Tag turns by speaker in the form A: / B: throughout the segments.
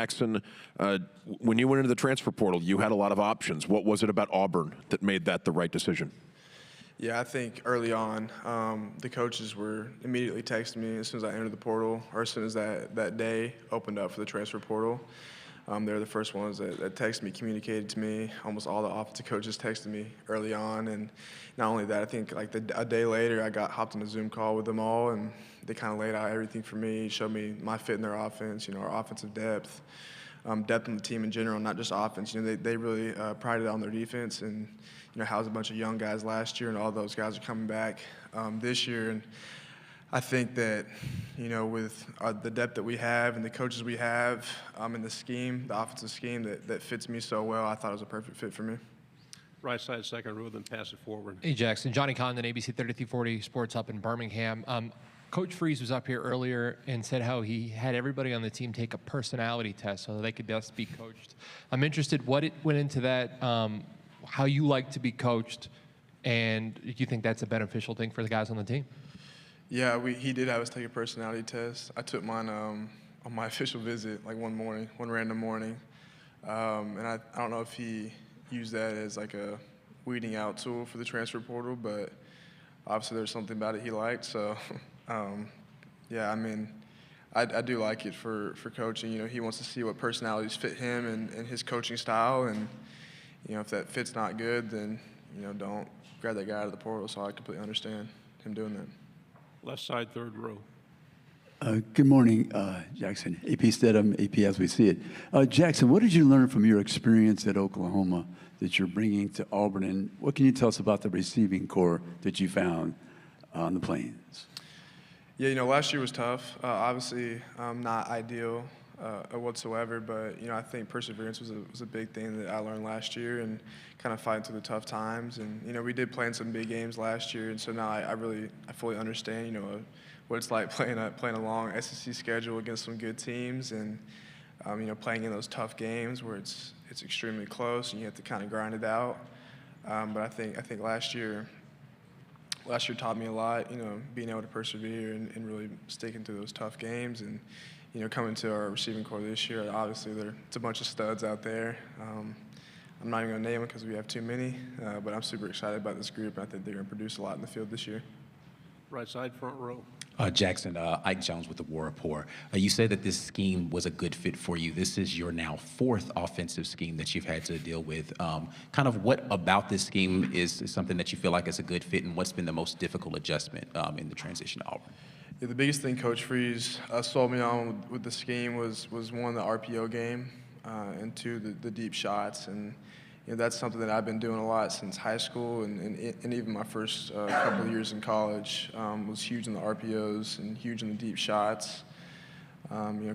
A: Jackson, when you went into the transfer portal, you had a lot of options. What was it about Auburn that made that the right decision?
B: Yeah, I think early on, the coaches were immediately texting me as soon as I entered the portal, or as soon as that day opened up for the transfer portal. They were the first ones that texted me, communicated to me. Almost all the offensive coaches texted me early on, and not only that, I think like a day later, I hopped on a Zoom call with them all, and they kind of laid out everything for me, showed me my fit in their offense, our offensive depth, depth in the team in general, not just offense. They really prided on their defense, and housed a bunch of young guys last year, and all those guys are coming back this year. And I think that, with the depth that we have and the coaches we have and the scheme, the offensive scheme that fits me so well, I thought it was a perfect fit for me.
C: Right side, second row, then pass it forward.
D: Hey, Jackson. Johnny Condon, ABC 3340 Sports up in Birmingham. Coach Freeze was up here earlier and said how he had everybody on the team take a personality test so that they could best be coached. I'm interested what it went into that, how you like to be coached, and do you think that's a beneficial thing for the guys on the team?
B: Yeah, he did have us take a personality test. I took mine on my official visit, like one random morning. And I don't know if he used that as like a weeding out tool for the transfer portal, but obviously there's something about it he liked. So, yeah, I mean, I do like it for coaching. He wants to see what personalities fit him and his coaching style. And, if that fit's not good, then, don't grab that guy out of the portal. So I completely understand him doing that.
C: Left side, third row.
E: Good morning, Jackson. AP Stedham, AP as we see it. Jackson, what did you learn from your experience at Oklahoma that you're bringing to Auburn, and what can you tell us about the receiving core that you found on the Plains?
B: Yeah, last year was tough. Obviously, not ideal whatsoever, but I think perseverance was a big thing that I learned last year, and kind of fighting through the tough times. And we did play in some big games last year, and so now I fully understand what it's like playing a long SEC schedule against some good teams, and playing in those tough games where it's extremely close and you have to kind of grind it out. But I think last year taught me a lot. Being able to persevere and really sticking through those tough games. And coming to our receiving core this year, obviously it's a bunch of studs out there. I'm not even going to name them because we have too many, but I'm super excited about this group, and I think they're going to produce a lot in the field this year.
C: Right side, front row.
F: Jackson, Ike Jones with the War Report. You say that this scheme was a good fit for you. This is your now fourth offensive scheme that you've had to deal with. Kind of what about this scheme is something that you feel like is a good fit, and what's been the most difficult adjustment in the transition to Auburn?
B: Yeah, the biggest thing Coach Freeze sold me on with the scheme was one, the RPO game, and two, the deep shots. And that's something that I've been doing a lot since high school, and even my first couple of years in college was huge in the RPOs and huge in the deep shots.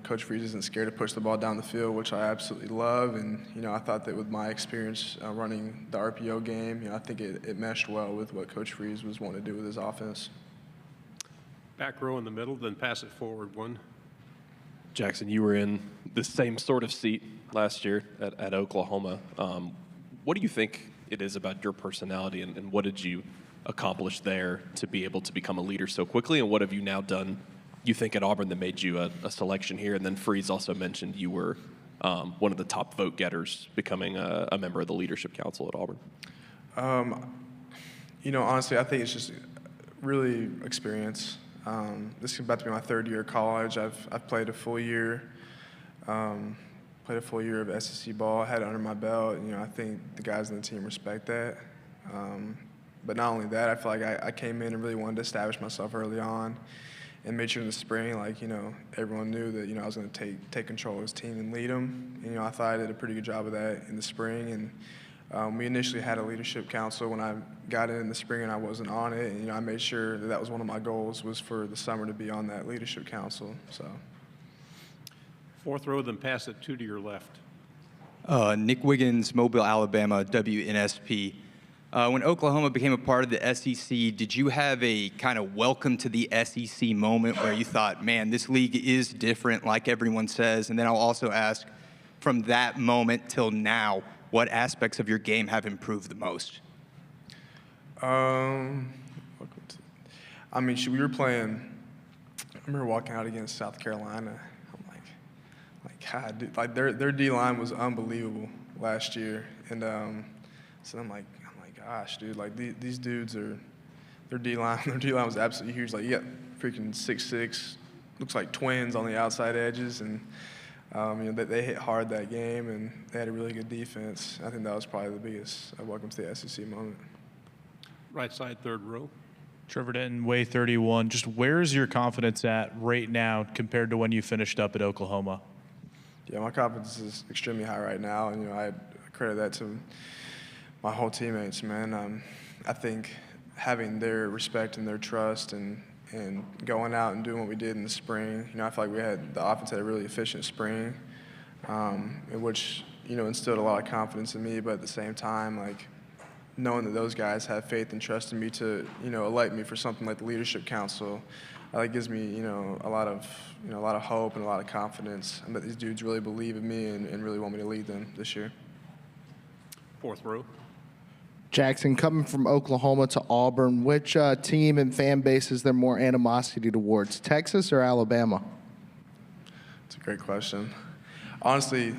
B: Coach Freeze isn't scared to push the ball down the field, which I absolutely love. And I thought that with my experience running the RPO game, I think it meshed well with what Coach Freeze was wanting to do with his offense.
C: Back row in the middle, then pass it forward one.
G: Jackson, you were in the same sort of seat last year at Oklahoma. What do you think it is about your personality, and what did you accomplish there to be able to become a leader so quickly, and what have you now done, you think, at Auburn that made you a selection here? And then Freeze also mentioned you were one of the top vote getters, becoming a member of the Leadership Council at Auburn.
B: Honestly, I think it's just really experience. This is about to be my third year of college. I've played a full year. Played a full year of SEC ball, had it under my belt. I think the guys on the team respect that. But not only that, I feel like I came in and really wanted to establish myself early on, and made sure in the spring, everyone knew that I was going to take control of his team and lead them. I thought I did a pretty good job of that in the spring. And we initially had a leadership council when I got in the spring, and I wasn't on it. And I made sure that was one of my goals, was for the summer to be on that leadership council. So.
C: Fourth row, then pass it two to your left.
H: Nick Wiggins, Mobile, Alabama, WNSP. When Oklahoma became a part of the SEC, did you have a kind of welcome to the SEC moment where you thought, man, this league is different, like everyone says? And then I'll also ask, from that moment till now, what aspects of your game have improved the most?
B: We were playing, I remember walking out against South Carolina. I'm like, God, dude, like their D line was unbelievable last year, and so I'm like, gosh, dude, like these dudes are their D line was absolutely huge. Like you got freaking 6'6", looks like twins on the outside edges, and they hit hard that game, and they had a really good defense. I think that was probably the biggest welcome to the SEC moment.
C: Right side, third row.
I: Trevor Denton, Way 31. Just where's your confidence at right now compared to when you finished up at Oklahoma?
B: Yeah, my confidence is extremely high right now, and I credit that to my whole teammates, man. I think having their respect and their trust and going out and doing what we did in the spring, I feel like the offense had a really efficient spring, in which instilled a lot of confidence in me. But at the same time, like knowing that those guys have faith and trust in me to elect me for something like the Leadership Council, that gives me a lot of hope and a lot of confidence. And that these dudes really believe in me and really want me to lead them this year.
C: Fourth row.
J: Jackson, coming from Oklahoma to Auburn, which team and fan base is there more animosity towards, Texas or Alabama?
B: It's a great question. Honestly,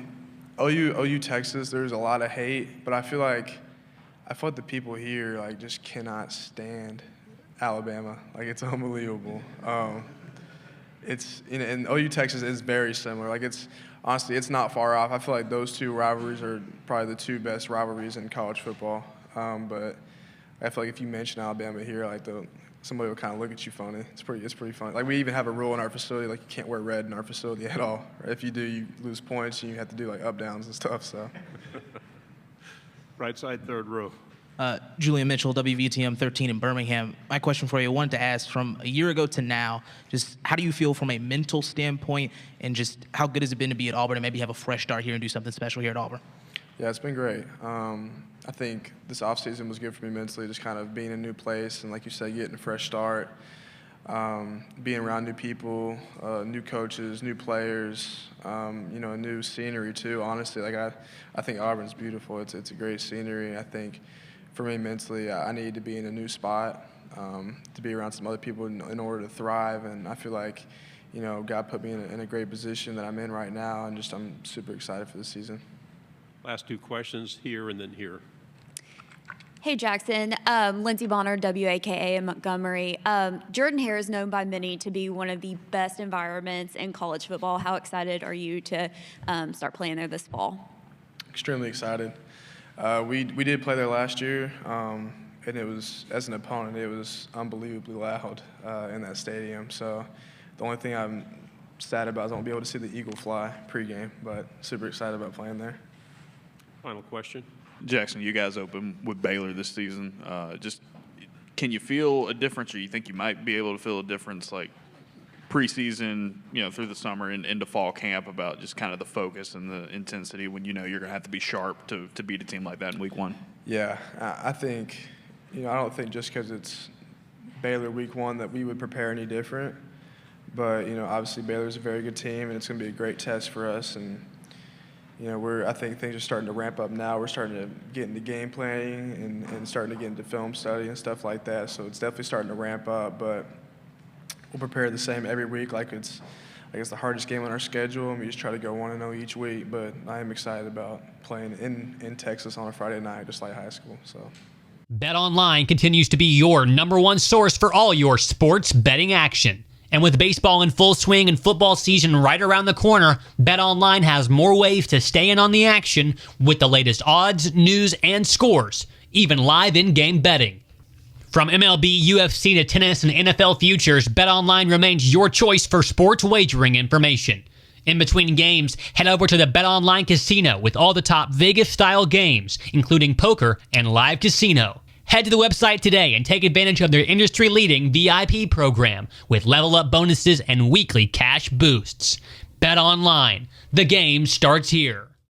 B: OU Texas, there's a lot of hate, but I feel like the people here just cannot stand Alabama. Like it's unbelievable. And OU Texas is very similar. Honestly, it's not far off. I feel like those two rivalries are probably the two best rivalries in college football. But I feel like if you mention Alabama here, somebody will kind of look at you funny. It's pretty funny. Like we even have a rule in our facility, like you can't wear red in our facility at all. Right? If you do, you lose points and you have to do up downs and stuff. So.
C: Right side, third row.
K: Julian Mitchell, WVTM 13 in Birmingham. My question for you, I wanted to ask, from a year ago to now, just how do you feel from a mental standpoint, and just how good has it been to be at Auburn and maybe have a fresh start here and do something special here at Auburn?
B: Yeah, it's been great. I think this offseason was good for me mentally, just kind of being in a new place and, like you said, getting a fresh start, being around new people, new coaches, new players, a new scenery too. Honestly, I think Auburn's beautiful. It's a great scenery. I think for me mentally, I need to be in a new spot, to be around some other people in order to thrive. And I feel like, God put me in a great position that I'm in right now, and I'm super excited for this season.
C: Last two questions, here and then here.
L: Hey, Jackson. Lindsey Bonner, WAKA in Montgomery. Jordan Hare is known by many to be one of the best environments in college football. How excited are you to start playing there this fall?
B: Extremely excited. We did play there last year, and it was, as an opponent, it was unbelievably loud in that stadium. So the only thing I'm sad about is I won't be able to see the eagle fly pregame, but super excited about playing there.
C: Final question.
M: Jackson, you guys open with Baylor this season. Can you feel a difference, or you think you might be able to feel a difference, like preseason, through the summer and into fall camp, about just kind of the focus and the intensity when you're going to have to be sharp to beat a team like that in week one?
B: Yeah, I think, I don't think just because it's Baylor week one that we would prepare any different. But, obviously Baylor's a very good team, and it's going to be a great test for us. And, I think things are starting to ramp up now. We're starting to get into game planning and starting to get into film study and stuff like that. So it's definitely starting to ramp up. But we'll prepare the same every week, like it's the hardest game on our schedule, and we just try to go 1-0 each week. But I am excited about playing in Texas on a Friday night, just like high school. So.
N: BetOnline continues to be your #1 source for all your sports betting action. And with baseball in full swing and football season right around the corner, BetOnline has more ways to stay in on the action with the latest odds, news, and scores, even live in-game betting. From MLB, UFC to tennis and NFL futures, BetOnline remains your choice for sports wagering information. In between games, head over to the BetOnline Casino with all the top Vegas-style games, including poker and live casino. Head to the website today and take advantage of their industry-leading VIP program with level-up bonuses and weekly cash boosts. BetOnline. The game starts here.